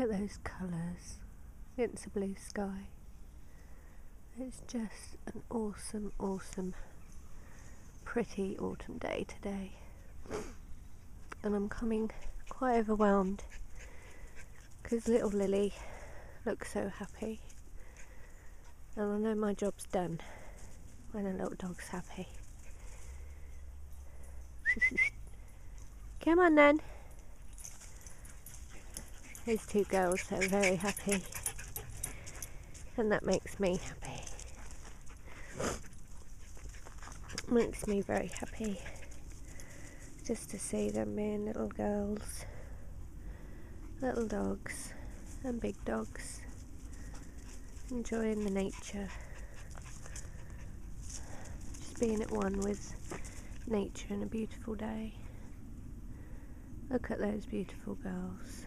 Look at those colours against the blue sky. It's just an awesome, awesome, pretty autumn day today. And I'm coming quite overwhelmed because little Lily looks so happy. And I know my job's done when a little dog's happy. Come on then. Those two girls are very happy. And that makes me happy. Makes me very happy. Just to see them being little girls. Little dogs and big dogs. Enjoying the nature. Just being at one with nature in a beautiful day. Look at those beautiful girls.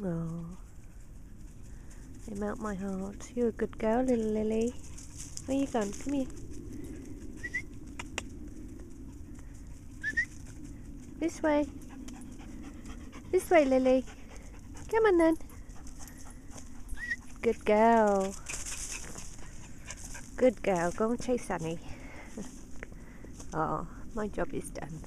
Oh, they melt my heart. You're a good girl, little Lily. Where you gone? Come here. This way. This way, Lily. Come on then. Good girl. Good girl. Go and chase Annie. Oh, my job is done.